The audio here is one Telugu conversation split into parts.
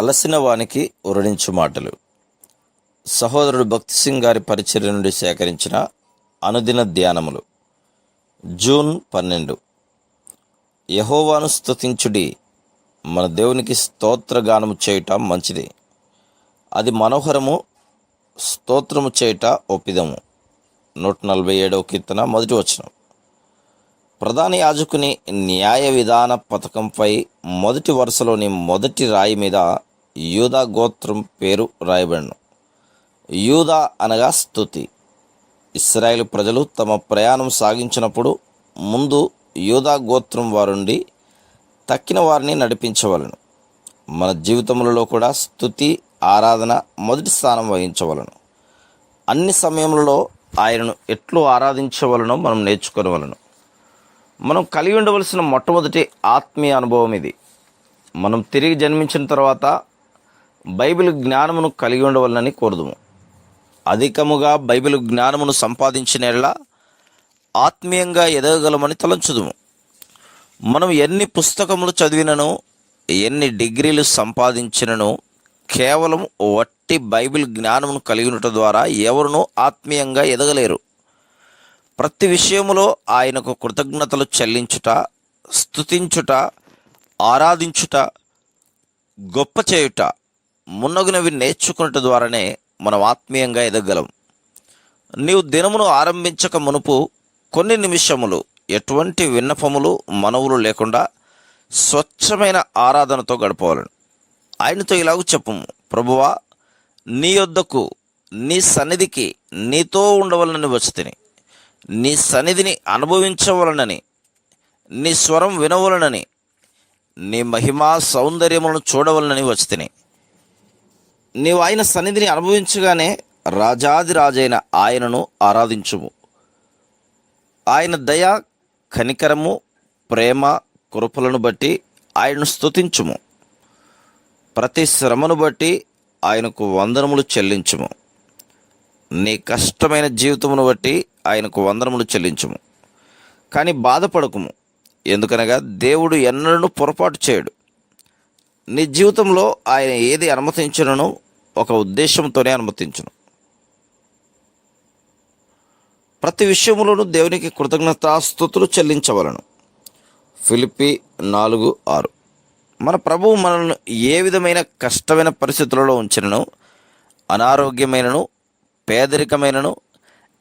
అలసిన వానికి ఉరడించు మాటలు. సహోదరుడు భక్తి సింగ్ గారి పరిచర్య నుండి సేకరించిన అనుదిన ధ్యానములు. జూన్ 12. యెహోవాను స్తుతించుడి, మన దేవునికి స్తోత్రగానము చేయుట మంచిది, అది మనోహరము, స్తోత్రము చేయుట ఒప్పిదము. 147వ కీర్తన 1వ వచనం. ప్రధాన యాజకుని న్యాయ విధాన పథకంపై మొదటి వరుసలోని మొదటి రాయి మీద యూదా గోత్రం పేరు రాయబడను. యూదా అనగా స్తుతి. ఇశ్రాయేలు ప్రజలు తమ ప్రయాణం సాగించినప్పుడు ముందు యూదా గోత్రం వారుండి తక్కిన వారిని నడిపించవలను. మన జీవితములలో కూడా స్తుతి, ఆరాధన మొదటి స్థానం వహించవలను. అన్ని సమయములలో ఆయనను ఎట్లు ఆరాధించవలనో మనం నేర్చుకోవలను. మనం కలిగి ఉండవలసిన మొట్టమొదటి ఆత్మీయ అనుభవం ఇది. మనం తిరిగి జన్మించిన తర్వాత బైబిల్ జ్ఞానమును కలిగి ఉండవలనని కోరుదుము. అధికముగా బైబిల్ జ్ఞానమును సంపాదించినలా ఆత్మీయంగా ఎదగగలమని తలంచుదుము. మనం ఎన్ని పుస్తకములు చదివినను, ఎన్ని డిగ్రీలు సంపాదించినను కేవలం వట్టి బైబిల్ జ్ఞానమును కలిగి ఉండటం ద్వారా ఎవరునూ ఆత్మీయంగా ఎదగలేరు. ప్రతి విషయములో ఆయనకు కృతజ్ఞతలు చెల్లించుట, స్తుతించుట, ఆరాధించుట, గొప్ప చేయుట మున్నగునవి నేర్చుకున్నట ద్వారానే మనం ఆత్మీయంగా ఎదగలం. నీవు దినమును ఆరంభించక మునుపు కొన్ని నిమిషములు ఎటువంటి విన్నపములు, మనవులు లేకుండా స్వచ్ఛమైన ఆరాధనతో గడపవాలను. ఆయనతో ఇలాగూ చెప్పుము: ప్రభువా, నీ యొద్దకు, నీ సన్నిధికి నీతో ఉండవలనని వచ్చితిని. నీ సన్నిధిని అనుభవించవలనని, నీ స్వరం వినవలనని, నీ మహిమా సౌందర్యములను చూడవలనని వచ్చితిని. నీవు ఆయన సన్నిధిని అనుభవించగానే రాజాది రాజైన ఆయనను ఆరాధించుము. ఆయన దయ, కనికరము, ప్రేమ, కృపలను బట్టి ఆయనను స్తుతించుము. ప్రతి శ్రమను బట్టి ఆయనకు వందనములు చెల్లించుము. నీ కష్టమైన జీవితమును బట్టి ఆయనకు వందనములు చెల్లించుము. కానీ బాధపడకుము, ఎందుకనగా దేవుడు ఎన్నడూ పొరపాటు చేయడు. నీ జీవితంలో ఆయన ఏది అనుమతించునో ఒక ఉద్దేశంతోనే అనుమతించును. ప్రతి విషయంలోనూ దేవునికి కృతజ్ఞతాస్తుతులు చెల్లించవలను. ఫిలిప్పీ 4:6. మన ప్రభువు మనల్ని ఏ విధమైన కష్టమైన పరిస్థితులలో ఉంచినను, అనారోగ్యమైనను, పేదరికమైనను,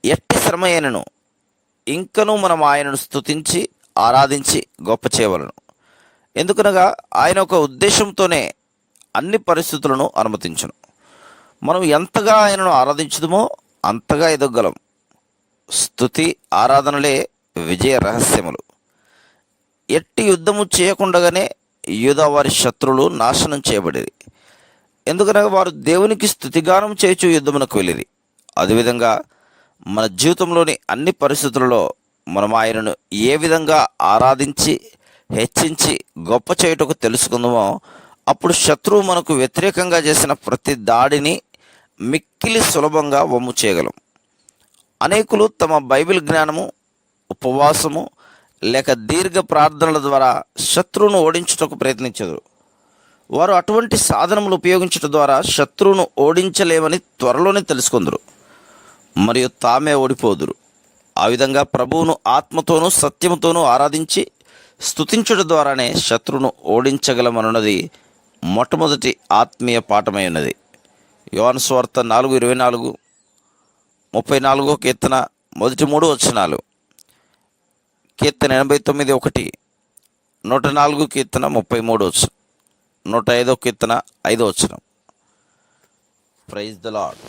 ఎట్టి శ్రమ అయినను, ఇంకనూ మనం ఆయనను స్తుతించి ఆరాధించి గొప్ప చేయవలను. ఎందుకనగా ఆయన ఒక ఉద్దేశంతోనే అన్ని పరిస్థితులను అనుమతించును. మనం ఎంతగా ఆయనను ఆరాధించుదుమో అంతగా ఎదగలం. స్తుతి, ఆరాధనలే విజయ రహస్యములు. ఎట్టి యుద్ధము చేయకుండానే యూదా వారి శత్రువులు నాశనం చేయబడిరి. ఎందుకనగా వారు దేవునికి స్తుతిగానం చేయుచు యుద్ధమునకు వెళ్ళిరి. అదేవిధంగా మన జీవితంలోని అన్ని పరిస్థితులలో మనం ఆయనను ఏ విధంగా ఆరాధించి, హెచ్చించి, గొప్ప చేయుటకు తెలుసుకుందామో అప్పుడు శత్రువు మనకు వ్యతిరేకంగా చేసిన ప్రతి దాడిని మిక్కిలి సులభంగా వమ్ము చేయగలం. అనేకులు తమ బైబిల్ జ్ఞానము, ఉపవాసము లేక దీర్ఘ ప్రార్థనల ద్వారా శత్రువును ఓడించుటకు ప్రయత్నించరు. వారు అటువంటి సాధనములు ఉపయోగించడం ద్వారా శత్రువును ఓడించలేమని త్వరలోనే తెలుసుకుందరు మరియు తామే ఓడిపోదురు. ఆ విధంగా ప్రభువును ఆత్మతోనూ సత్యముతోనూ ఆరాధించి స్తుతించడం ద్వారానే శత్రువును ఓడించగలమన్నది మొట్టమొదటి ఆత్మీయ పాఠమై ఉన్నది. యోహాను సువార్త 4:24, 34వ కీర్తన మొదటి 3 వచనాలు, కీర్తన 89:1, 104 కీర్తన 33 వచనం, 105వ కీర్తన 5వ వచనం. Praise the lord.